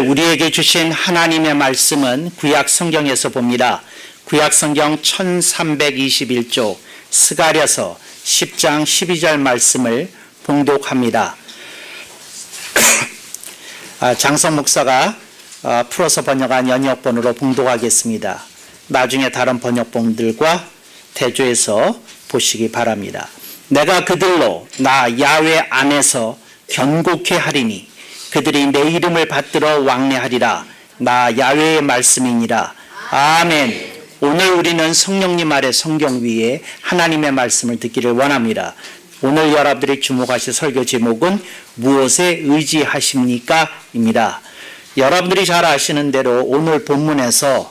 오늘 우리에게 주신 하나님의 말씀은 구약 성경에서 봅니다. 구약 성경 1321쪽 스가랴서 10장 12절 말씀을 봉독합니다. 장성 목사가 풀어서 번역한 연역본으로 봉독하겠습니다. 나중에 다른 번역본들과 대조해서 보시기 바랍니다. 내가 그들로 나 야훼 안에서 견고케 하리니 그들이 내 이름을 받들어 왕래하리라. 나 야훼의 말씀이니라. 아멘. 오늘 우리는 성령님 아래 성경 위에 하나님의 말씀을 듣기를 원합니다. 오늘 여러분들이 주목하실 설교 제목은 무엇에 의지하십니까? 입니다. 여러분들이 잘 아시는 대로 오늘 본문에서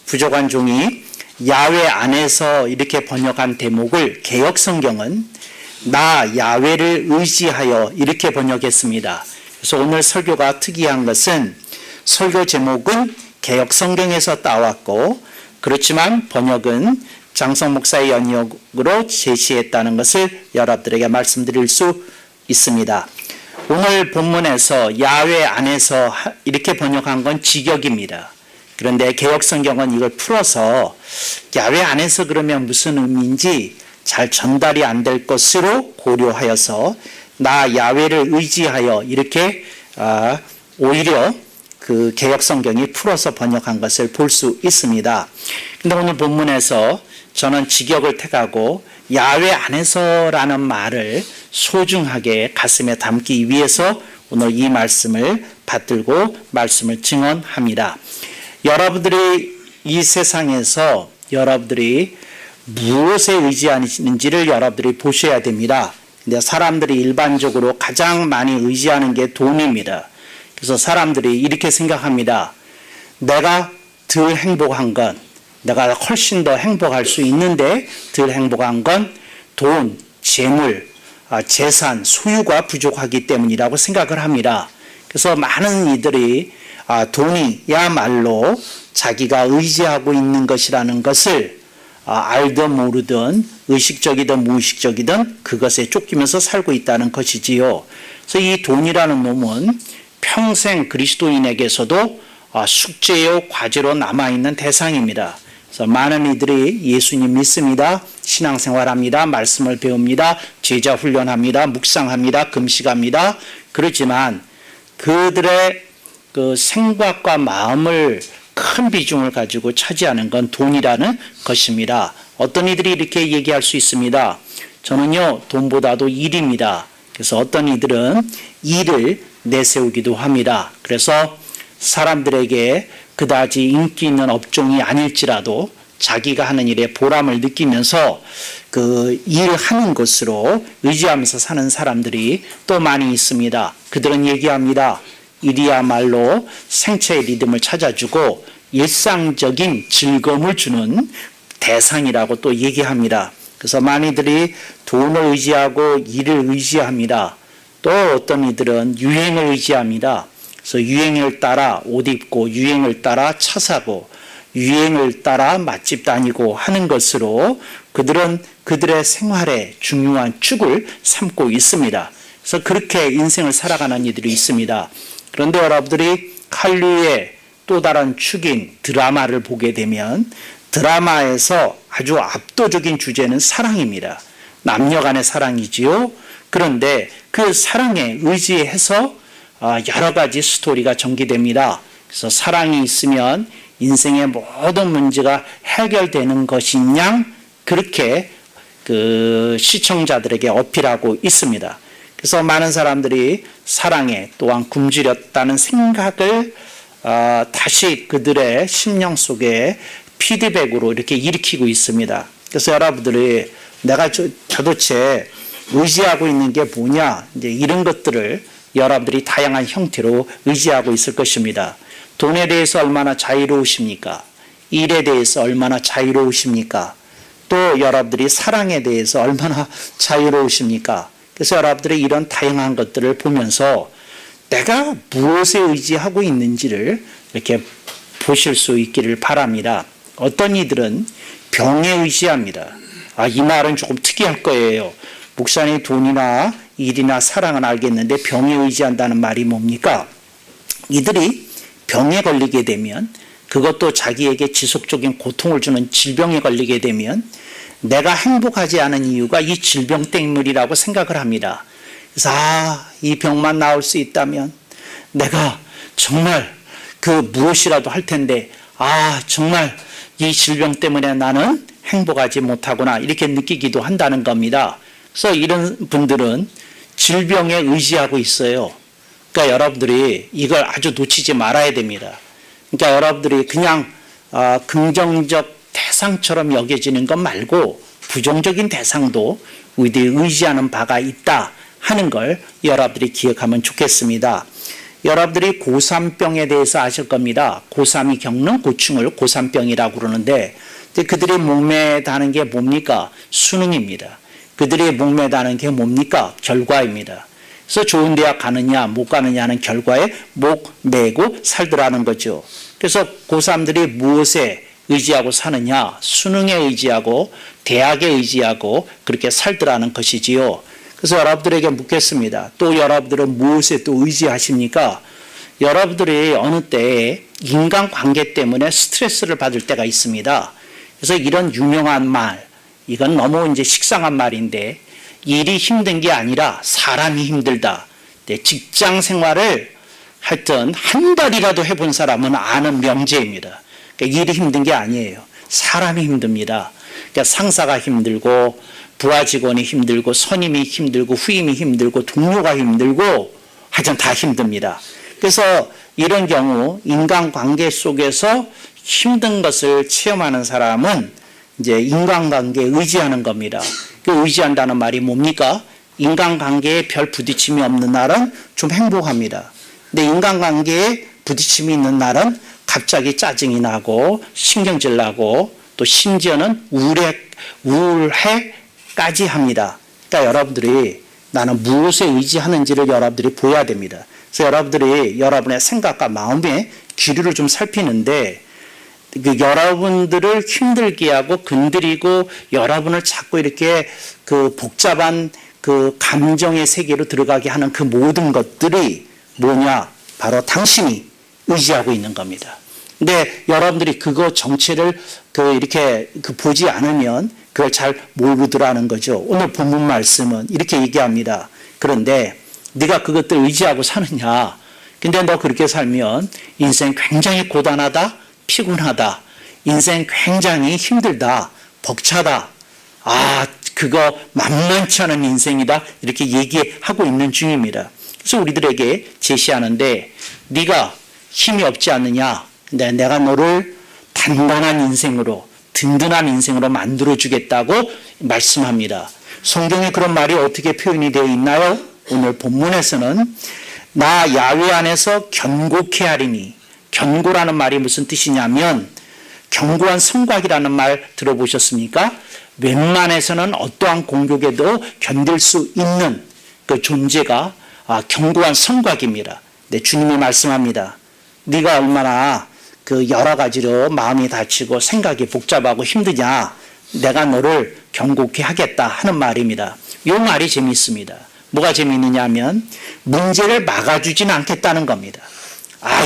부족한 종이 야훼 안에서 이렇게 번역한 대목을 개역 성경은 나 야훼를 의지하여 이렇게 번역했습니다. 그래서 오늘 설교가 특이한 것은 설교 제목은 개역 성경에서 따왔고 그렇지만 번역은 장성 목사의 연역으로 제시했다는 것을 여러분들에게 말씀드릴 수 있습니다. 오늘 본문에서 야훼 안에서 이렇게 번역한 건 직역입니다. 그런데 개역 성경은 이걸 풀어서 야훼 안에서 그러면 무슨 의미인지 잘 전달이 안 될 것으로 고려하여서 나 야훼를 의지하여 이렇게 오히려 그 개역 성경이 풀어서 번역한 것을 볼 수 있습니다. 근데 오늘 본문에서 저는 직역을 택하고 야훼 안에서라는 말을 소중하게 가슴에 담기 위해서 오늘 이 말씀을 받들고 말씀을 증언합니다. 여러분들이 이 세상에서 여러분들이 무엇에 의지하는지를 여러분들이 보셔야 됩니다. 근데 사람들이 일반적으로 가장 많이 의지하는 게 돈입니다. 그래서 사람들이 이렇게 생각합니다. 내가 덜 행복한 건, 내가 훨씬 더 행복할 수 있는데 덜 행복한 건 돈, 재물, 재산, 소유가 부족하기 때문이라고 생각을 합니다. 그래서 많은 이들이 돈이야말로 자기가 의지하고 있는 것이라는 것을 알든 모르든 의식적이든 무의식적이든 그것에 쫓기면서 살고 있다는 것이지요. 그래서 이 돈이라는 놈은 평생 그리스도인에게서도 숙제요 과제로 남아있는 대상입니다. 그래서 많은 이들이 예수님 믿습니다. 신앙생활합니다. 말씀을 배웁니다. 제자 훈련합니다. 묵상합니다. 금식합니다. 그렇지만 그들의 그 생각과 마음을 큰 비중을 가지고 차지하는 건 돈이라는 것입니다. 어떤 이들이 이렇게 얘기할 수 있습니다. 저는요 돈보다도 일입니다. 그래서 어떤 이들은 일을 내세우기도 합니다. 그래서 사람들에게 그다지 인기 있는 업종이 아닐지라도 자기가 하는 일에 보람을 느끼면서 그 일하는 것으로 의지하면서 사는 사람들이 또 많이 있습니다. 그들은 얘기합니다. 일이야말로 생체의 리듬을 찾아주고 일상적인 즐거움을 주는 대상이라고 또 얘기합니다. 그래서 많이들이 돈을 의지하고 일을 의지합니다. 또 어떤 이들은 유행을 의지합니다. 그래서 유행을 따라 옷 입고 유행을 따라 차 사고 유행을 따라 맛집 다니고 하는 것으로 그들은 그들의 생활의 중요한 축을 삼고 있습니다. 그래서 그렇게 인생을 살아가는 이들이 있습니다. 그런데 여러분들이 한류의 또 다른 축인 드라마를 보게 되면 드라마에서 아주 압도적인 주제는 사랑입니다. 남녀 간의 사랑이지요. 그런데 그 사랑에 의지해서 여러 가지 스토리가 전개됩니다. 그래서 사랑이 있으면 인생의 모든 문제가 해결되는 것인 양 그렇게 그 시청자들에게 어필하고 있습니다. 그래서 많은 사람들이 사랑에 또한 굶주렸다는 생각을 다시 그들의 심령 속에 피드백으로 이렇게 일으키고 있습니다. 그래서 여러분들이 내가 도대체 의지하고 있는 게 뭐냐 이제 이런 것들을 여러분들이 다양한 형태로 의지하고 있을 것입니다. 돈에 대해서 얼마나 자유로우십니까? 일에 대해서 얼마나 자유로우십니까? 또 여러분들이 사랑에 대해서 얼마나 자유로우십니까? 그래서 여러분들이 이런 다양한 것들을 보면서 내가 무엇에 의지하고 있는지를 이렇게 보실 수 있기를 바랍니다. 어떤 이들은 병에 의지합니다. 이 말은 조금 특이할 거예요. 목사님 돈이나 일이나 사랑은 알겠는데 병에 의지한다는 말이 뭡니까? 이들이 병에 걸리게 되면, 그것도 자기에게 지속적인 고통을 주는 질병에 걸리게 되면 내가 행복하지 않은 이유가 이 질병 때문이라고 생각을 합니다. 그래서 이 병만 나을 수 있다면 내가 정말 그 무엇이라도 할 텐데 정말 이 질병 때문에 나는 행복하지 못하구나 이렇게 느끼기도 한다는 겁니다. 그래서 이런 분들은 질병에 의지하고 있어요. 그러니까 여러분들이 이걸 아주 놓치지 말아야 됩니다. 그러니까 여러분들이 그냥 긍정적 대상처럼 여겨지는 것 말고 부정적인 대상도 우리들이 의지하는 바가 있다 하는 걸 여러분들이 기억하면 좋겠습니다. 여러분들이 고산병에 대해서 아실 겁니다. 고3이 겪는 고충을 고산병이라고 그러는데 그들이 목매다는 게 뭡니까? 수능입니다. 그들이 목매다는 게 뭡니까? 결과입니다. 그래서 좋은 대학 가느냐 못 가느냐는 결과에 목매고 살더라는 거죠. 그래서 고3들이 무엇에 의지하고 사느냐? 수능에 의지하고 대학에 의지하고 그렇게 살더라는 것이지요. 그래서 여러분들에게 묻겠습니다. 또 여러분들은 무엇에 또 의지하십니까? 여러분들이 어느 때에 인간관계 때문에 스트레스를 받을 때가 있습니다. 그래서 이런 유명한 말, 이건 너무 이제 식상한 말인데 일이 힘든 게 아니라 사람이 힘들다. 직장 생활을 하여튼 한 달이라도 해본 사람은 아는 명제입니다. 그러니까 일이 힘든 게 아니에요. 사람이 힘듭니다. 그러니까 상사가 힘들고 부하 직원이 힘들고 선임이 힘들고 후임이 힘들고 동료가 힘들고 하여튼 다 힘듭니다. 그래서 이런 경우 인간관계 속에서 힘든 것을 체험하는 사람은 이제 인간관계에 의지하는 겁니다. 그 의지한다는 말이 뭡니까? 인간관계에 별 부딪힘이 없는 날은 좀 행복합니다. 근데 인간관계에 부딪힘이 있는 날은 갑자기 짜증이 나고 신경질 나고 또 심지어는 우울해까지 합니다. 그러니까 여러분들이 나는 무엇에 의지하는지를 여러분들이 보여야 됩니다. 그래서 여러분들이 여러분의 생각과 마음의 기류를 좀 살피는데 여러분들을 힘들게 하고 건드리고 여러분을 자꾸 이렇게 그 복잡한 그 감정의 세계로 들어가게 하는 그 모든 것들이 뭐냐? 바로 당신이 의지하고 있는 겁니다. 근데 여러분들이 그거 정체를 이렇게 보지 않으면 그걸 잘 모르더라는 거죠. 오늘 본문 말씀은 이렇게 얘기합니다. 그런데 네가 그것들 의지하고 사느냐? 근데 너 그렇게 살면 인생 굉장히 고단하다, 피곤하다, 인생 굉장히 힘들다, 벅차다. 그거 만만치 않은 인생이다. 이렇게 얘기하고 있는 중입니다. 그래서 우리들에게 제시하는데 네가 힘이 없지 않느냐? 근데 내가 너를 단단한 인생으로 든든한 인생으로 만들어주겠다고 말씀합니다. 성경에 그런 말이 어떻게 표현이 되어 있나요? 오늘 본문에서는 나 야훼 안에서 견고케 하리니, 견고라는 말이 무슨 뜻이냐면 견고한 성곽이라는 말 들어보셨습니까? 웬만해서는 어떠한 공격에도 견딜 수 있는 그 존재가 견고한 성곽입니다. 네, 주님이 말씀합니다. 네가 얼마나 그 여러 가지로 마음이 다치고 생각이 복잡하고 힘드냐, 내가 너를 견고케 하겠다 하는 말입니다. 이 말이 재미있습니다. 뭐가 재미있느냐 하면 문제를 막아주지는 않겠다는 겁니다.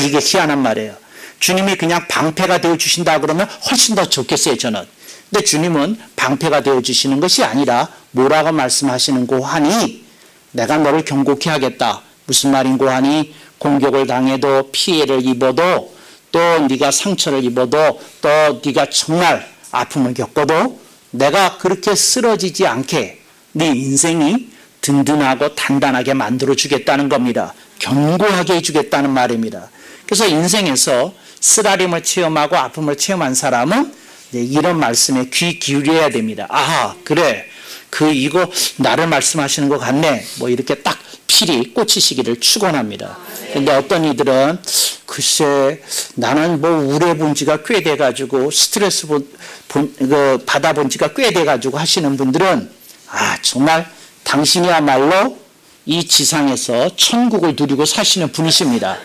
이게 희한한 말이에요. 주님이 그냥 방패가 되어주신다 그러면 훨씬 더 좋겠어요, 저는. 근데 주님은 방패가 되어주시는 것이 아니라 뭐라고 말씀하시는고 하니 내가 너를 견고케 하겠다. 무슨 말인고 하니 공격을 당해도 피해를 입어도 또 네가 상처를 입어도 또 네가 정말 아픔을 겪어도 내가 그렇게 쓰러지지 않게 네 인생이 든든하고 단단하게 만들어주겠다는 겁니다. 견고하게 해주겠다는 말입니다. 그래서 인생에서 쓰라림을 체험하고 아픔을 체험한 사람은 이런 말씀에 귀 기울여야 됩니다. 그래. 이거 나를 말씀하시는 것 같네. 이렇게 딱 필히 꽂히시기를 축원합니다. 근데 어떤 이들은 글쎄 나는 우울해본 지가 꽤 돼가지고 스트레스 받아본 지가 꽤 돼가지고 하시는 분들은 정말 당신이야말로 이 지상에서 천국을 누리고 사시는 분이십니다.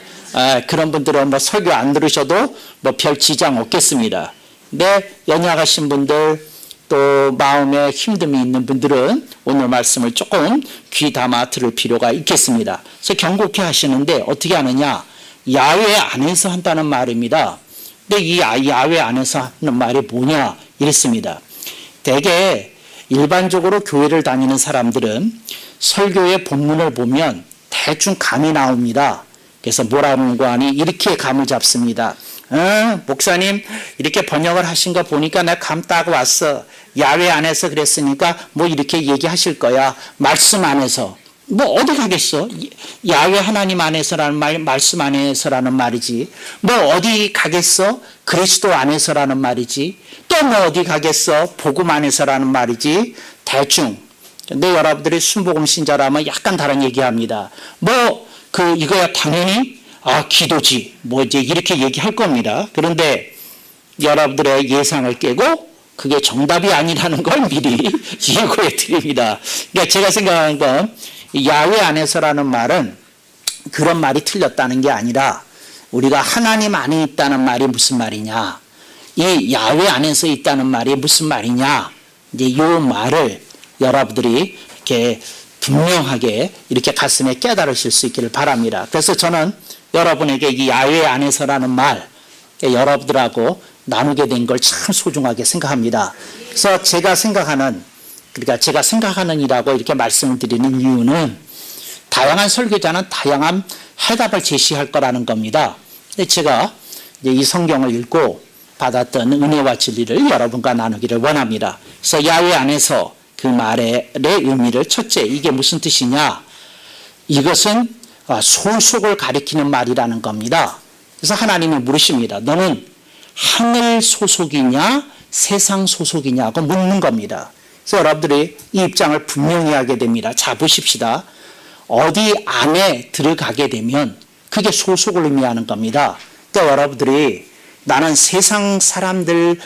그런 분들은 설교 안 들으셔도 별 지장 없겠습니다. 근데 연약하신 분들 또 마음에 힘듦이 있는 분들은 오늘 말씀을 조금 귀 담아 들을 필요가 있겠습니다. 그래서 견고케 하시는데 어떻게 하느냐? 야외 안에서 한다는 말입니다. 근데 이 야외 안에서 하는 말이 뭐냐 이랬습니다. 대개 일반적으로 교회를 다니는 사람들은 설교의 본문을 보면 대충 감이 나옵니다. 그래서 뭐라고 하니 이렇게 감을 잡습니다. 목사님 이렇게 번역을 하신 거 보니까 내가 감 따고 왔어. 야외 안에서 그랬으니까 뭐 이렇게 얘기하실 거야. 말씀 안에서. 뭐 어디 가겠어? 야외 하나님 안에서라는 말, 말씀 안에서라는 말이지. 뭐 어디 가겠어? 그리스도 안에서라는 말이지. 또 뭐 어디 가겠어? 복음 안에서라는 말이지. 대충. 근데 여러분들이 순복음 신자라면 약간 다른 얘기합니다. 이거야 당연히 기도지. 뭐 이제 이렇게 얘기할 겁니다. 그런데 여러분들의 예상을 깨고 그게 정답이 아니라는 걸 미리 예고해 드립니다. 그러니까 제가 생각하는 건 야외 안에서라는 말은 그런 말이 틀렸다는 게 아니라 우리가 하나님 안에 있다는 말이 무슨 말이냐, 이 야외 안에서 있다는 말이 무슨 말이냐, 이제 이 말을 여러분들이 이렇게 분명하게 이렇게 가슴에 깨달으실 수 있기를 바랍니다. 그래서 저는 여러분에게 이 야외 안에서라는 말 여러분들하고 나누게 된 걸 참 소중하게 생각합니다. 그래서 제가 생각하는 이라고 이렇게 말씀을 드리는 이유는 다양한 설교자는 다양한 해답을 제시할 거라는 겁니다. 근데 제가 이제 이 성경을 읽고 받았던 은혜와 진리를 여러분과 나누기를 원합니다. 그래서 야외 안에서 그 말의 의미를 첫째, 이게 무슨 뜻이냐? 이것은 소속을 가리키는 말이라는 겁니다. 그래서 하나님이 물으십니다. 너는 하늘 소속이냐 세상 소속이냐고 묻는 겁니다. 그래서 여러분들이 이 입장을 분명히 하게 됩니다. 자, 보십시다. 어디 안에 들어가게 되면 그게 소속을 의미하는 겁니다. 그러니까 여러분들이 나는 세상 사람들이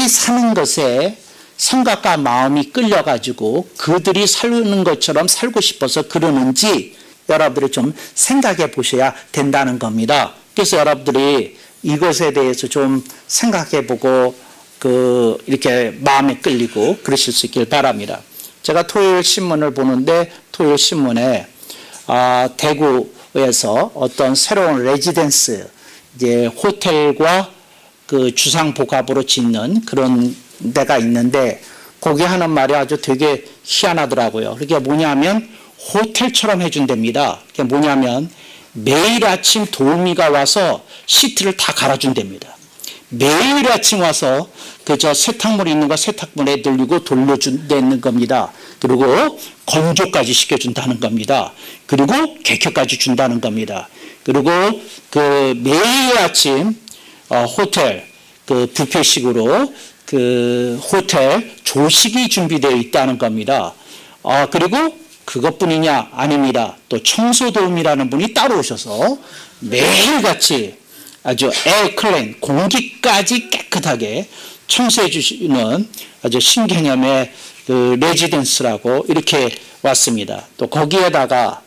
사는 것에 생각과 마음이 끌려가지고 그들이 사는 것처럼 살고 싶어서 그러는지 여러분들이 좀 생각해 보셔야 된다는 겁니다. 그래서 여러분들이 이것에 대해서 좀 생각해 보고 이렇게 마음에 끌리고 그러실 수 있길 바랍니다. 제가 토요일 신문을 보는데 토요일 신문에 대구에서 어떤 새로운 레지던스 이제 호텔과 그 주상복합으로 짓는 그런 데가 있는데 거기 하는 말이 아주 되게 희한하더라고요. 그게 뭐냐면 호텔처럼 해준답니다. 그게 뭐냐면 매일 아침 도우미가 와서 시트를 다 갈아준답니다. 매일 아침 와서 그저 세탁물이 있는 거 세탁물에 돌리고 돌려준다는 겁니다. 그리고 건조까지 시켜준다는 겁니다. 그리고 개켜까지 준다는 겁니다. 그리고 그 매일 아침 호텔 그 뷔페식으로 그 호텔 조식이 준비되어 있다는 겁니다. 그리고 그것뿐이냐? 아닙니다. 또 청소도우미라는 분이 따로 오셔서 매일같이 아주 에어클린 공기까지 깨끗하게 청소해 주시는 아주 신개념의 그 레지던스라고 이렇게 왔습니다. 또 거기에다가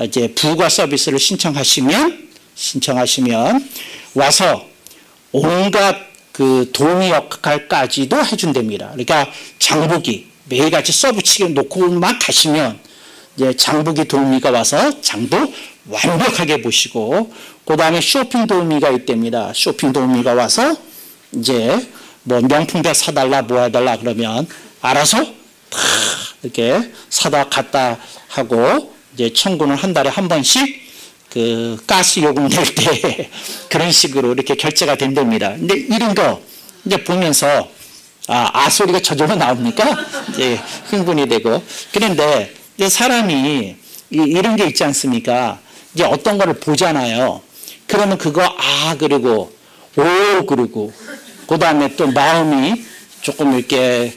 이제 부가 서비스를 신청하시면 와서 온갖 그 도우미 역할까지도 해준답니다. 그러니까 장보기 매일같이 서브치게 놓고만 가시면 이제 장보기 도우미가 와서 장도 완벽하게 보시고 그 다음에 쇼핑 도우미가 있답니다. 쇼핑 도우미가 와서 이제 뭐 명품백 사달라 뭐 해달라 그러면 알아서 다 이렇게 사다 갖다 하고 이제 청구는 한 달에 한 번씩 그 가스 요금 낼 때 그런 식으로 이렇게 결제가 된답니다. 근데 이런 거 이제 보면서 소리가 저절로 나옵니까? 이제 흥분이 되고 그런데 이제 사람이 이런 게 있지 않습니까? 이제 어떤 거를 보잖아요. 그러면 그거 그리고 그리고 그 다음에 또 마음이 조금 이렇게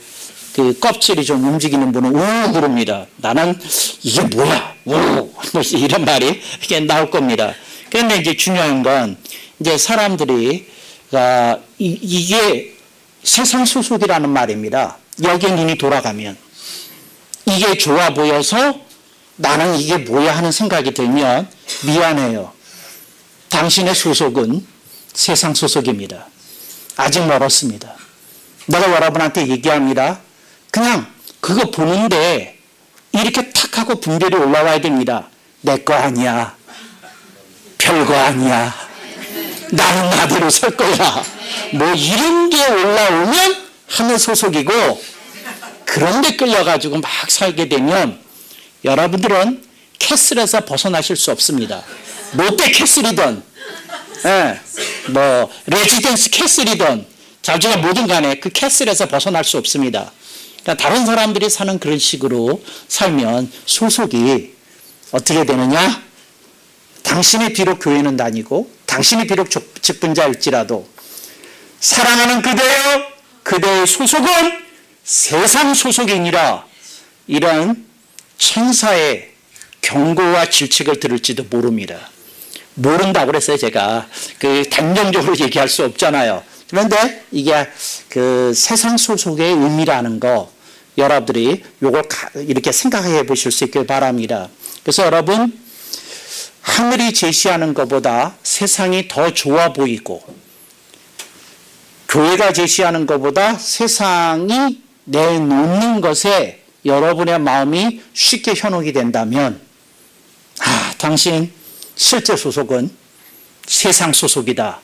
그 껍질이 좀 움직이는 분은 그럽니다. 나는 이게 뭐야? 뭐 이런 말이 이렇게 나올 겁니다. 그런데 이제 중요한 건 이제 사람들이 이게 세상 소속이라는 말입니다. 여기에 눈이 돌아가면 이게 좋아 보여서 나는 이게 뭐야 하는 생각이 들면 미안해요. 당신의 소속은 세상 소속입니다. 아직 멀었습니다. 내가 여러분한테 얘기합니다. 그냥 그거 보는데 이렇게 탁 하고 분별이 올라와야 됩니다. 내 거 아니야. 별거 아니야. 나는 나대로 살 거야. 뭐 이런 게 올라오면 하늘 소속이고, 그런데 끌려가지고 막 살게 되면 여러분들은 캐슬에서 벗어나실 수 없습니다. 롯데 캐슬이든, 뭐 레지던스 캐슬이든 자주가 뭐든 간에 그 캐슬에서 벗어날 수 없습니다. 그러니까 다른 사람들이 사는 그런 식으로 살면 소속이 어떻게 되느냐? 당신이 비록 교회는 다니고 당신이 비록 직분자일지라도 사랑하는 그대여 그대의 소속은 세상 소속이니라, 이런 천사의 경고와 질책을 들을지도 모릅니다. 모른다고 그랬어요. 제가 그 단정적으로 얘기할 수 없잖아요. 그런데 이게 그 세상 소속의 의미라는 거 여러분들이 요걸 이렇게 생각해 보실 수 있길 바랍니다. 그래서 여러분, 하늘이 제시하는 것보다 세상이 더 좋아 보이고 교회가 제시하는 것보다 세상이 내놓는 것에 여러분의 마음이 쉽게 현혹이 된다면, 당신 실제 소속은 세상 소속이다.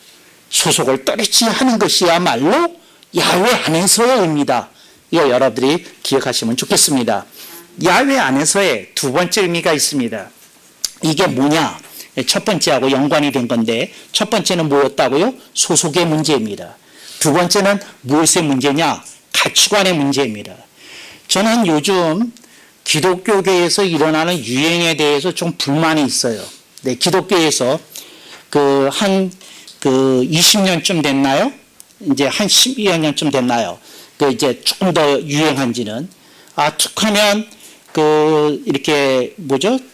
소속을 떨치 하는 것이야말로 야훼 안에서의 의미다. 이거 여러분들이 기억하시면 좋겠습니다. 야훼 안에서의 두 번째 의미가 있습니다. 이게 뭐냐? 첫 번째하고 연관이 된 건데, 첫 번째는 뭐였다고요? 소속의 문제입니다. 두 번째는 무엇의 문제냐? 가치관의 문제입니다. 저는 요즘 기독교계에서 일어나는 유행에 대해서 좀 불만이 있어요. 네, 기독교에서 한 20년쯤 됐나요? 이제 한 12여 년쯤 됐나요? 이제 조금 더 유행한 지는, 툭하면 이렇게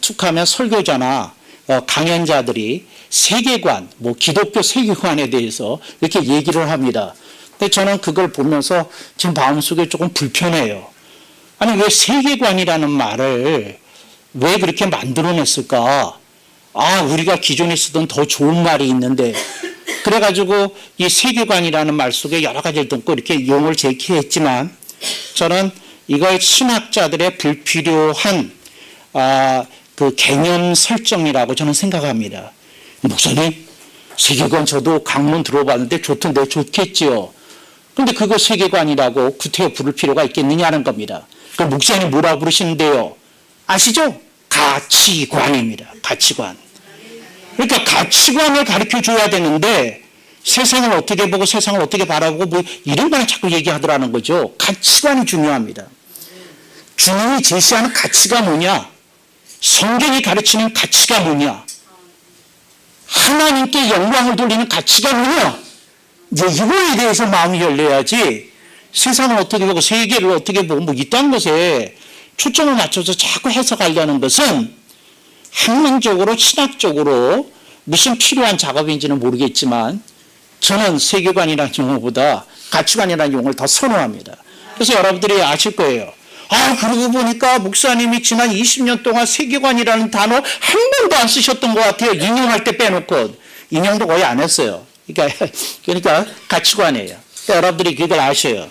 툭하면 설교자나 강연자들이 세계관, 기독교 세계관에 대해서 이렇게 얘기를 합니다. 근데 저는 그걸 보면서 제 마음속에 조금 불편해요. 아니, 왜 세계관이라는 말을 왜 그렇게 만들어냈을까? 우리가 기존에 쓰던 더 좋은 말이 있는데, 그래가지고 이 세계관이라는 말 속에 여러 가지를 담고 이렇게 용어를 제기했지만, 저는 이걸 신학자들의 불필요한 그 개념 설정이라고 저는 생각합니다. 목사님, 세계관 저도 강론 들어봤는데 좋던데 좋겠지요. 근데 그거 세계관이라고 구태여 부를 필요가 있겠느냐는 겁니다. 그 목사님 뭐라고 부르시는데요? 아시죠? 가치관입니다. 가치관. 그러니까 가치관을 가르쳐 줘야 되는데 세상을 어떻게 보고 세상을 어떻게 바라보고 이런 거는 자꾸 얘기하더라는 거죠. 가치관이 중요합니다. 주님이 제시하는 가치가 뭐냐? 성경이 가르치는 가치가 뭐냐? 하나님께 영광을 돌리는 가치가 뭐냐? 이제 이거에 대해서 마음이 열려야지 세상을 어떻게 보고 세계를 어떻게 보고 이딴 것에 초점을 맞춰서 자꾸 해석하려는 것은 학문적으로 신학적으로 무슨 필요한 작업인지는 모르겠지만 저는 세계관이라는 용어보다 가치관이라는 용어를 더 선호합니다. 그래서 여러분들이 아실 거예요. 그러고 보니까 목사님이 지난 20년 동안 세계관이라는 단어 한 번도 안 쓰셨던 것 같아요. 인용할 때 빼놓고. 인용도 거의 안 했어요. 그러니까 가치관이에요. 그러니까 여러분들이 그걸 아셔요.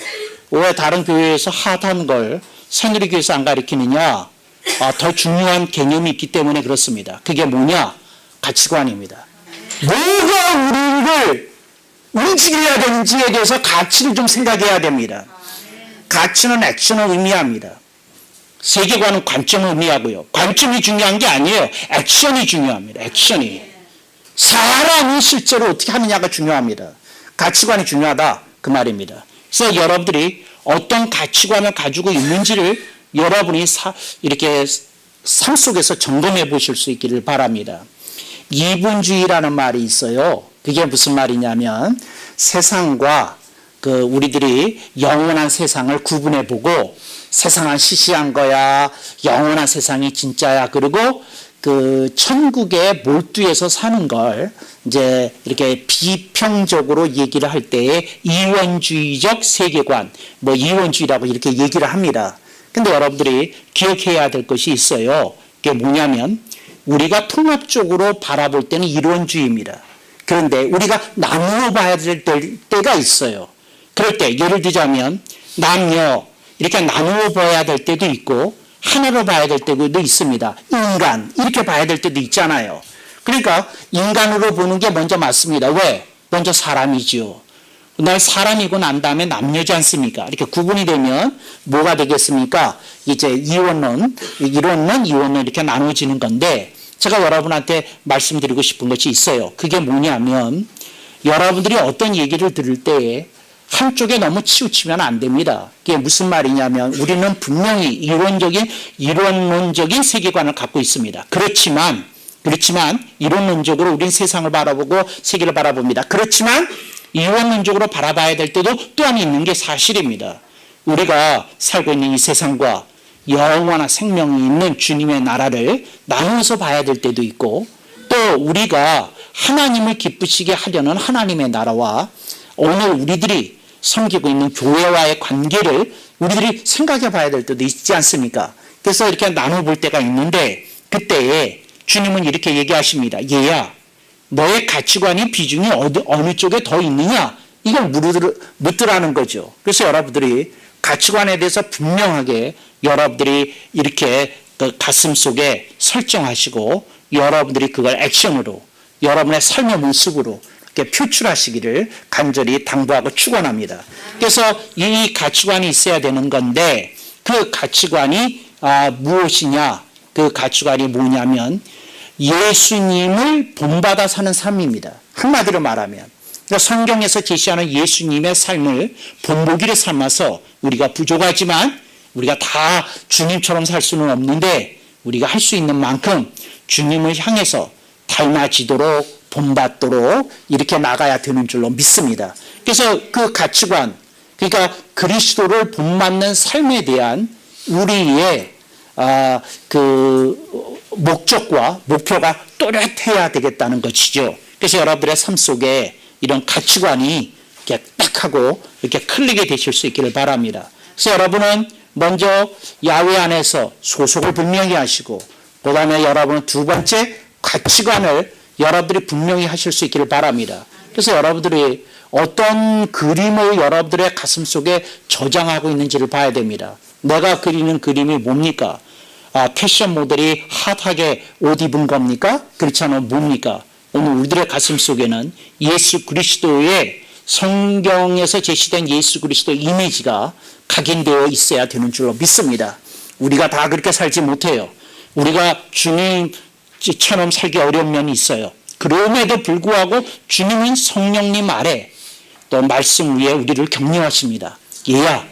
왜 다른 교회에서 핫한 걸 새누리교회에서 안 가르치느냐? 더 중요한 개념이 있기 때문에 그렇습니다. 그게 뭐냐? 가치관입니다. 뭐가 우리를 움직여야 되는지에 대해서 가치를 좀 생각해야 됩니다. 가치는 액션을 의미합니다. 세계관은 관점을 의미하고요. 관점이 중요한 게 아니에요. 액션이 중요합니다. 액션이. 사람이 실제로 어떻게 하느냐가 중요합니다. 가치관이 중요하다. 그 말입니다. 그래서 여러분들이 어떤 가치관을 가지고 있는지를 여러분이 이렇게 삶 속에서 점검해 보실 수 있기를 바랍니다. 이분주의라는 말이 있어요. 그게 무슨 말이냐면 세상과 우리들이 영원한 세상을 구분해 보고 세상은 시시한 거야, 영원한 세상이 진짜야. 그리고 천국에 몰두해서 사는 걸 이제 이렇게 비평적으로 얘기를 할 때에 이원주의적 세계관, 이원주의라고 이렇게 얘기를 합니다. 근데 여러분들이 기억해야 될 것이 있어요. 그게 뭐냐면 우리가 통합적으로 바라볼 때는 이론주의입니다. 그런데 우리가 나누어 봐야 될 때가 있어요. 그럴 때 예를 들자면 남녀 이렇게 나누어 봐야 될 때도 있고 하나로 봐야 될 때도 있습니다. 인간 이렇게 봐야 될 때도 있잖아요. 그러니까 인간으로 보는 게 먼저 맞습니다. 왜? 먼저 사람이지요. 날 사람이고 난 다음에 남녀지 않습니까? 이렇게 구분이 되면 뭐가 되겠습니까? 이제 이원론, 이렇게 나눠지는 건데, 제가 여러분한테 말씀드리고 싶은 것이 있어요. 그게 뭐냐면, 여러분들이 어떤 얘기를 들을 때에 한쪽에 너무 치우치면 안 됩니다. 그게 무슨 말이냐면, 우리는 분명히 이론론적인 세계관을 갖고 있습니다. 그렇지만 이론론적으로 우린 세상을 바라보고 세계를 바라봅니다. 그렇지만 이원론적으로 바라봐야 될 때도 또한 있는 게 사실입니다. 우리가 살고 있는 이 세상과 영원한 생명이 있는 주님의 나라를 나누어서 봐야 될 때도 있고, 또 우리가 하나님을 기쁘시게 하려는 하나님의 나라와 오늘 우리들이 섬기고 있는 교회와의 관계를 우리들이 생각해 봐야 될 때도 있지 않습니까? 그래서 이렇게 나눠볼 때가 있는데, 그때에 주님은 이렇게 얘기하십니다. 얘야, 너의 가치관이 비중이 어느 쪽에 더 있느냐? 이걸 묻더라는 거죠. 그래서 여러분들이 가치관에 대해서 분명하게 여러분들이 이렇게 그 가슴 속에 설정하시고, 여러분들이 그걸 액션으로, 여러분의 삶의 모습으로 이렇게 표출하시기를 간절히 당부하고 축원합니다. 그래서 이 가치관이 있어야 되는 건데, 그 가치관이 무엇이냐? 그 가치관이 뭐냐면 예수님을 본받아 사는 삶입니다. 한마디로 말하면, 그러니까 성경에서 제시하는 예수님의 삶을 본보기를 삼아서 우리가 부족하지만 우리가 다 주님처럼 살 수는 없는데, 우리가 할 수 있는 만큼 주님을 향해서 닮아지도록 본받도록 이렇게 나가야 되는 줄로 믿습니다. 그래서 그 가치관, 그러니까 그리스도를 본받는 삶에 대한 우리의 그 목적과 목표가 또렷해야 되겠다는 것이죠. 그래서 여러분들의 삶 속에 이런 가치관이 이렇게 딱 하고 이렇게 클릭이 되실 수 있기를 바랍니다. 그래서 여러분은 먼저 야훼 안에서 소속을 분명히 하시고, 그 다음에 여러분은 두 번째 가치관을 여러분들이 분명히 하실 수 있기를 바랍니다. 그래서 여러분들이 어떤 그림을 여러분들의 가슴 속에 저장하고 있는지를 봐야 됩니다. 내가 그리는 그림이 뭡니까? 패션 모델이 핫하게 옷 입은 겁니까? 그렇지 않으면 뭡니까? 오늘 우리들의 가슴 속에는 예수 그리스도의 성경에서 제시된 예수 그리스도 이미지가 각인되어 있어야 되는 줄로 믿습니다. 우리가 다 그렇게 살지 못해요. 우리가 주님처럼 살기 어려운 면이 있어요. 그럼에도 불구하고 주님은 성령님 아래 또 말씀 위에 우리를 격려하십니다. 얘야,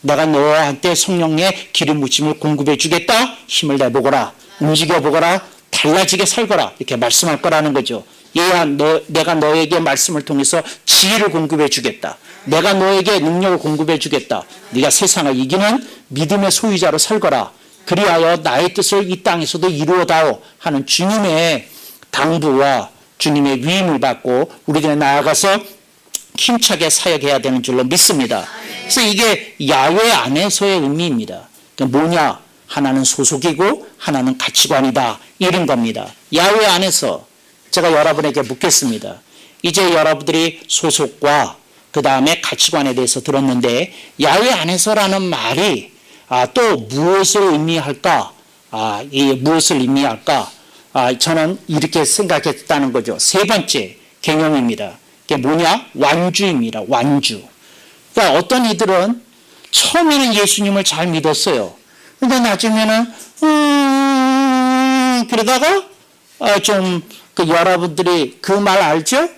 내가 너한테 성령의 기름 부심을 공급해 주겠다. 힘을 내보거라. 움직여 보거라. 달라지게 살거라. 이렇게 말씀할 거라는 거죠. 얘야, 내가 너에게 말씀을 통해서 지혜를 공급해 주겠다. 내가 너에게 능력을 공급해 주겠다. 네가 세상을 이기는 믿음의 소유자로 살거라. 그리하여 나의 뜻을 이 땅에서도 이루어다오 하는 주님의 당부와 주님의 위임을 받고 우리들이 나아가서 힘차게 사역해야 되는 줄로 믿습니다. 그래서 이게 야훼 안에서의 의미입니다. 그러니까 뭐냐? 하나는 소속이고 하나는 가치관이다. 이런 겁니다. 야훼 안에서 제가 여러분에게 묻겠습니다. 이제 여러분들이 소속과 그 다음에 가치관에 대해서 들었는데, 야훼 안에서라는 말이 또 무엇을 의미할까? 무엇을 의미할까? 저는 이렇게 생각했다는 거죠. 세 번째 개념입니다. 그게 뭐냐? 완주입니다. 완주. 그러니까 어떤 이들은 처음에는 예수님을 잘 믿었어요. 근데 나중에는 그러다가 그 여러분들이 그 말 알죠?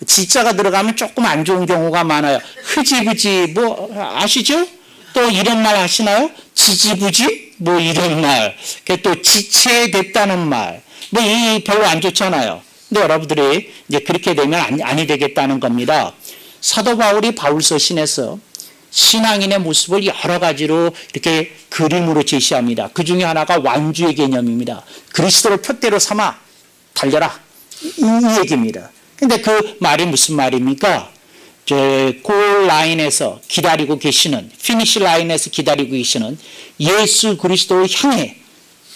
지자가 들어가면 조금 안 좋은 경우가 많아요. 흐지부지 뭐 아시죠? 또 이런 말 아시나요? 지지부지 뭐 이런 말. 또 지체됐다는 말. 뭐 이 별로 안 좋잖아요. 근데 여러분들이 이제 그렇게 되면 아니 되겠다는 겁니다. 사도 바울이 바울서신에서 신앙인의 모습을 여러 가지로 이렇게 그림으로 제시합니다. 그 중에 하나가 완주의 개념입니다. 그리스도를 푯대로 삼아 달려라. 이 얘기입니다. 근데 그 말이 무슨 말입니까? 골 라인에서 기다리고 계시는, 피니시 라인에서 기다리고 계시는 예수 그리스도를 향해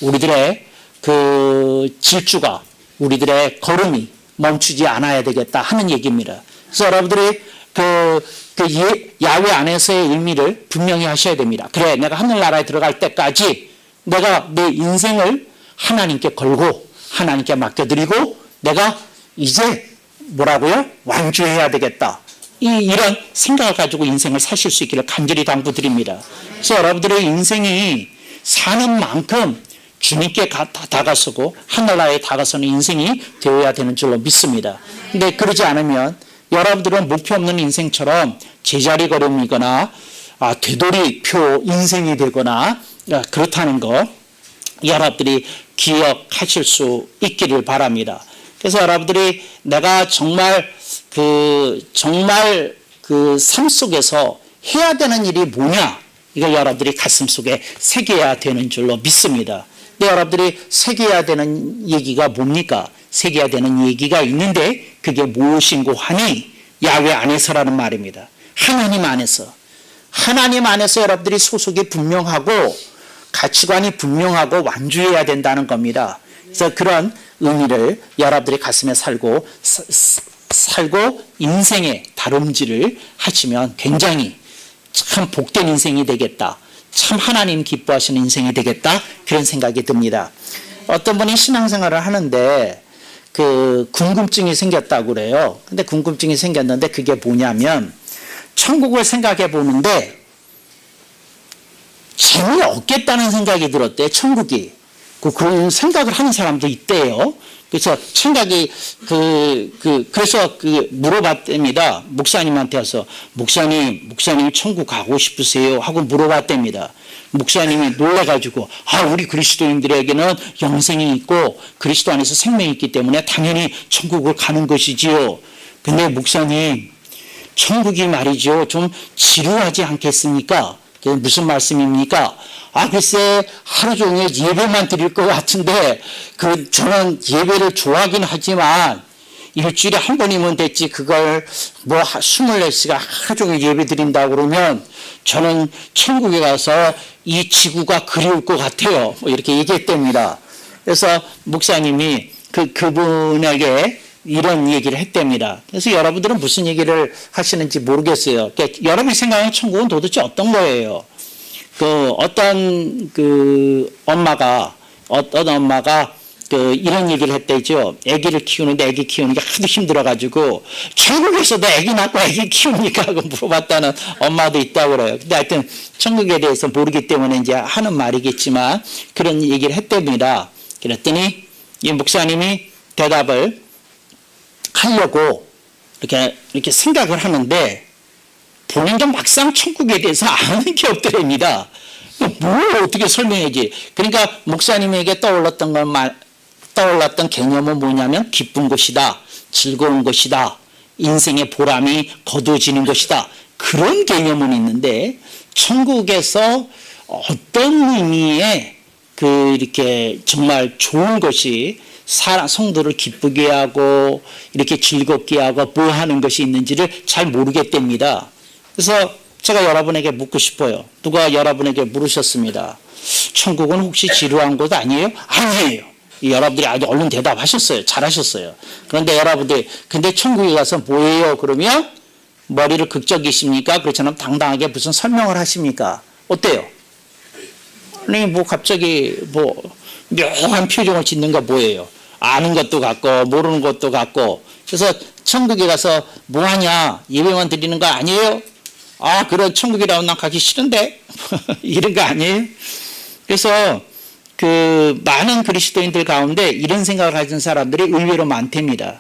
우리들의 그 질주가, 우리들의 걸음이 멈추지 않아야 되겠다 하는 얘기입니다. 그래서 여러분들이 야훼 안에서의 의미를 분명히 하셔야 됩니다. 그래, 내가 하늘나라에 들어갈 때까지 내가 내 인생을 하나님께 걸고 하나님께 맡겨드리고 내가 이제 뭐라고요? 완주해야 되겠다. 이런 생각을 가지고 인생을 사실 수 있기를 간절히 당부드립니다. 그래서 여러분들의 인생이 사는 만큼 주님께 다가서고 하늘나라에 다가서는 인생이 되어야 되는 줄로 믿습니다. 근데 그러지 않으면 여러분들은 목표 없는 인생처럼 제자리 걸음이거나 되돌이표 인생이 되거나 그렇다는 거 여러분들이 기억하실 수 있기를 바랍니다. 그래서 여러분들이 내가 정말 삶 속에서 해야 되는 일이 뭐냐, 이걸 여러분들이 가슴 속에 새겨야 되는 줄로 믿습니다. 근데 여러분들이 새겨야 되는 얘기가 뭡니까? 새겨야 되는 얘기가 있는데 그게 무엇인고 하니 야훼 안에서라는 말입니다. 하나님 안에서 여러분들이 소속이 분명하고 가치관이 분명하고 완주해야 된다는 겁니다. 그래서 그런 의미를 여러분들이 가슴에 살고 인생의 다름질을 하시면 굉장히 참 복된 인생이 되겠다. 참 하나님 기뻐하시는 인생이 되겠다. 그런 생각이 듭니다. 어떤 분이 신앙생활을 하는데 궁금증이 생겼다고 그래요. 근데 궁금증이 생겼는데 그게 뭐냐면 천국을 생각해 보는데 재미없겠다는 생각이 들었대요. 천국이. 그런 생각을 하는 사람도 있대요. 그래서 생각이 그래서 물어봤답니다. 목사님한테 와서 목사님 천국 가고 싶으세요? 하고 물어봤답니다. 목사님이 놀라가지고 우리 그리스도인들에게는 영생이 있고 그리스도 안에서 생명이 있기 때문에 당연히 천국을 가는 것이지요. 근데 목사님 천국이 말이죠 좀 지루하지 않겠습니까? 그게 무슨 말씀입니까? 글쎄 하루 종일 예배만 드릴 것 같은데 저는 예배를 좋아하긴 하지만 일주일에 한 번이면 됐지 그걸 24시간 하루 종일 예배 드린다고 그러면 저는 천국에 가서 이 지구가 그리울 것 같아요. 이렇게 얘기했답니다. 그래서 목사님이 그분에게 이런 얘기를 했답니다. 그래서 여러분들은 무슨 얘기를 하시는지 모르겠어요. 그러니까 여러분이 생각하는 천국은 도대체 어떤 거예요? 어떤 엄마가 이런 얘기를 했대죠. 아기를 키우는데 아기 키우는 게 하도 힘들어가지고 천국에서도 아기 낳고 아기 키웁니까? 하고 물어봤다는 엄마도 있다고 그래요. 근데 하여튼 천국에 대해서 모르기 때문에 이제 하는 말이겠지만 그런 얘기를 했답니다. 그랬더니 이 목사님이 대답을 하려고 이렇게 생각을 하는데 본인도 막상 천국에 대해서 아는 게 없더랍니다. 뭘 어떻게 설명하지? 그러니까 목사님에게 떠올랐던 개념은 뭐냐면 기쁜 것이다, 즐거운 것이다, 인생의 보람이 거두어지는 것이다. 그런 개념은 있는데 천국에서 어떤 의미의 이렇게 정말 좋은 것이 성도를 기쁘게 하고 이렇게 즐겁게 하고 뭐 하는 것이 있는지를 잘 모르겠답니다. 그래서 제가 여러분에게 묻고 싶어요. 누가 여러분에게 물으셨습니다. 천국은 혹시 지루한 곳 아니에요? 아니에요. 여러분들이 아주 얼른 대답하셨어요. 잘하셨어요. 그런데 여러분들이 근데 천국에 가서 뭐예요? 그러면 머리를 극적이십니까? 그렇지 않으면 당당하게 무슨 설명을 하십니까? 어때요? 아니 갑자기 묘한 표정을 짓는가 뭐예요? 아는 것도 같고 모르는 것도 같고. 그래서 천국에 가서 뭐하냐? 예배만 드리는 거 아니에요? 그런 천국이라고 난 가기 싫은데 이런 거 아니에요? 그래서 많은 그리스도인들 가운데 이런 생각을 가진 사람들이 의외로 많답니다.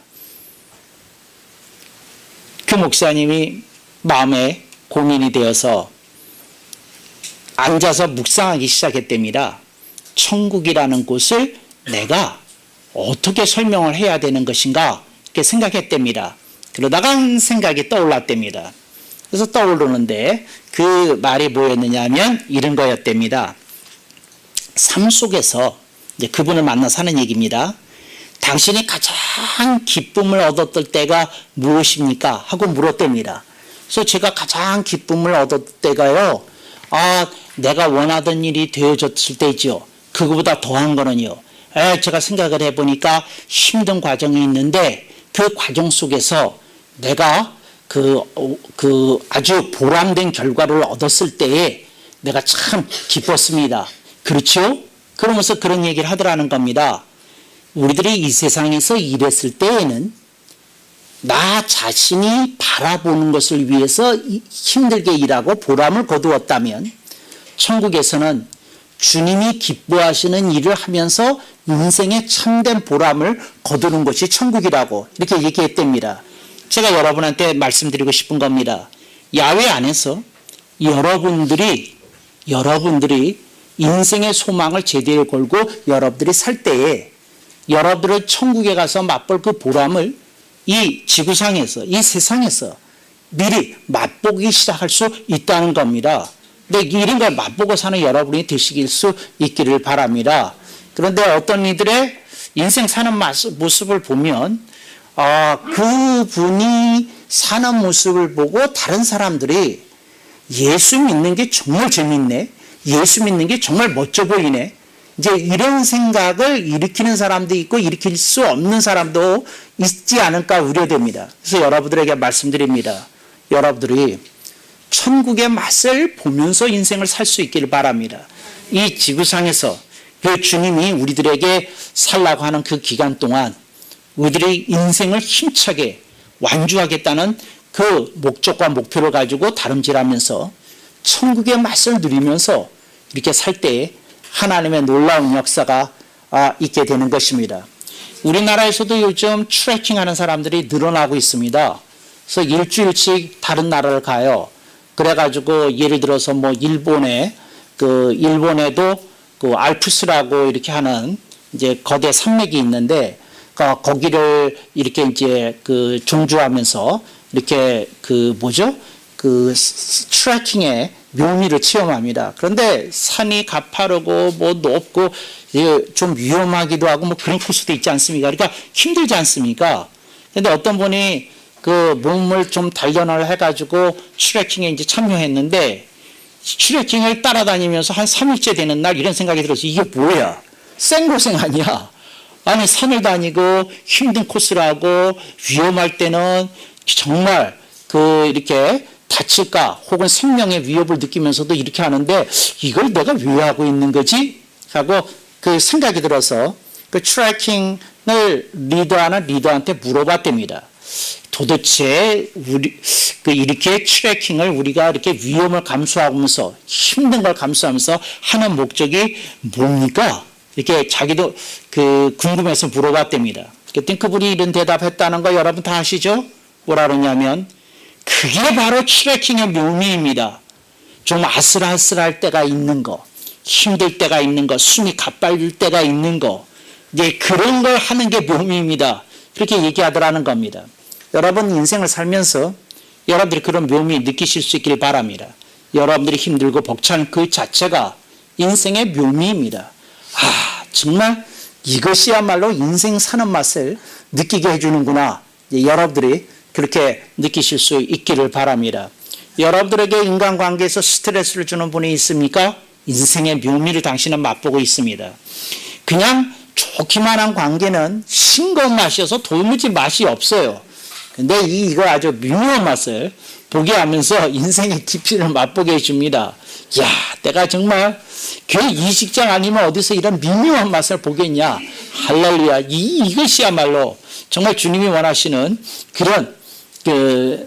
그 목사님이 마음에 고민이 되어서 앉아서 묵상하기 시작했답니다. 천국이라는 곳을 내가 어떻게 설명을 해야 되는 것인가 이렇게 생각했답니다. 그러다가 생각이 떠올랐답니다. 그래서 떠오르는데 그 말이 뭐였느냐 하면 이런 거였답니다. 삶 속에서 이제 그분을 만나서 하는 얘기입니다. 당신이 가장 기쁨을 얻었을 때가 무엇입니까? 하고 물었답니다. 그래서 제가 가장 기쁨을 얻었을 때가요. 내가 원하던 일이 되어졌을 때죠. 그거보다 더한 거는요. 제가 생각을 해보니까 힘든 과정이 있는데 그 과정 속에서 내가 아주 보람된 결과를 얻었을 때에 내가 참 기뻤습니다. 그렇죠? 그러면서 그런 얘기를 하더라는 겁니다. 우리들이 이 세상에서 일했을 때에는 나 자신이 바라보는 것을 위해서 힘들게 일하고 보람을 거두었다면 천국에서는 주님이 기뻐하시는 일을 하면서 인생의 참된 보람을 거두는 것이 천국이라고 이렇게 얘기했답니다. 제가 여러분한테 말씀드리고 싶은 겁니다. 야훼 안에서 여러분들이 인생의 소망을 제대로 걸고 여러분들이 살 때에 여러분들은 천국에 가서 맛볼 그 보람을 이 지구상에서, 이 세상에서 미리 맛보기 시작할 수 있다는 겁니다. 근데 이런 걸 맛보고 사는 여러분이 되시길 수 있기를 바랍니다. 그런데 어떤 이들의 인생 사는 모습을 보면 그분이 사는 모습을 보고 다른 사람들이 예수 믿는 게 정말 재밌네. 예수 믿는 게 정말 멋져 보이네. 이제 이런 생각을 일으키는 사람도 있고 일으킬 수 없는 사람도 있지 않을까 우려됩니다. 그래서 여러분들에게 말씀드립니다. 여러분들이 천국의 맛을 보면서 인생을 살 수 있기를 바랍니다. 이 지구상에서 그 주님이 우리들에게 살라고 하는 그 기간 동안 우리들의 인생을 힘차게 완주하겠다는 그 목적과 목표를 가지고 다름질하면서 천국의 맛을 누리면서 이렇게 살 때에 하나님의 놀라운 역사가 있게 되는 것입니다. 우리나라에서도 요즘 트레킹하는 사람들이 늘어나고 있습니다. 그래서 일주일씩 다른 나라를 가요. 그래가지고 예를 들어서 뭐 일본에도 그 알프스라고 이렇게 하는 이제 거대 산맥이 있는데 거기를 이렇게 이제 그 종주하면서 이렇게 그 트레킹의 묘미를 체험합니다. 그런데 산이 가파르고 뭐 높고 좀 위험하기도 하고 뭐 그런 코스도 있지 않습니까? 그러니까 힘들지 않습니까? 그런데 어떤 분이 그 몸을 좀 단련을 해가지고 트레킹에 이제 참여했는데 트레킹을 따라다니면서 한 3일째 되는 날 이런 생각이 들었어요. 이게 뭐야? 생고생 아니야? 아니 산을 다니고 힘든 코스를 하고 위험할 때는 정말 이렇게 다칠까 혹은 생명의 위협을 느끼면서도 이렇게 하는데 이걸 내가 왜 하고 있는 거지? 하고 그 생각이 들어서 그 트레킹을 리더하는 리더한테 물어봤답니다. 도대체 이렇게 트레킹을 우리가 이렇게 위험을 감수하면서 힘든 걸 감수하면서 하는 목적이 뭡니까? 이렇게 자기도 궁금해서 물어봤답니다. 그랬더니 그분이 이런 대답했다는 거 여러분 다 아시죠? 뭐라 그러냐면 그게 바로 트레킹의 묘미입니다. 좀 아슬아슬할 때가 있는 거, 힘들 때가 있는 거, 숨이 가빨릴 때가 있는 거, 이제 그런 걸 하는 게 묘미입니다. 그렇게 얘기하더라는 겁니다. 여러분 인생을 살면서 여러분들이 그런 묘미 느끼실 수 있길 바랍니다. 여러분들이 힘들고 벅찬 그 자체가 인생의 묘미입니다. 정말 이것이야말로 인생 사는 맛을 느끼게 해주는구나. 여러분들이 그렇게 느끼실 수 있기를 바랍니다. 여러분들에게 인간관계에서 스트레스를 주는 분이 있습니까? 인생의 묘미를 당신은 맛보고 있습니다. 그냥 좋기만 한 관계는 싱거운 맛이어서 도무지 맛이 없어요. 근데 이거 아주 미묘한 맛을 보게 하면서 인생의 깊이를 맛보게 해줍니다. 야, 내가 정말 이 직장 아니면 어디서 이런 미묘한 맛을 보겠냐. 할렐루야. 이것이야말로 정말 주님이 원하시는 그런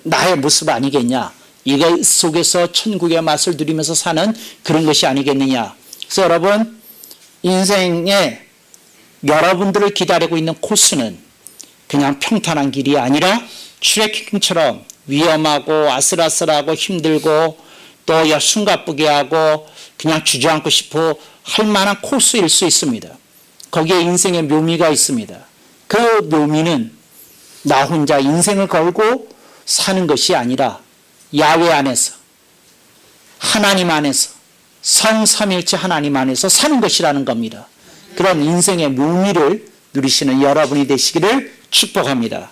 나의 모습 아니겠냐. 이거 속에서 천국의 맛을 누리면서 사는 그런 것이 아니겠느냐. 그래서 여러분 인생에 여러분들을 기다리고 있는 코스는 그냥 평탄한 길이 아니라 트레킹처럼 위험하고 아슬아슬하고 힘들고 또 숨가쁘게 하고 그냥 주저앉고 싶어 할 만한 코스일 수 있습니다. 거기에 인생의 묘미가 있습니다. 그 묘미는 나 혼자 인생을 걸고 사는 것이 아니라 야훼 안에서 하나님 안에서 성삼일체 하나님 안에서 사는 것이라는 겁니다. 그런 인생의 묘미를 누리시는 여러분이 되시기를 축복합니다.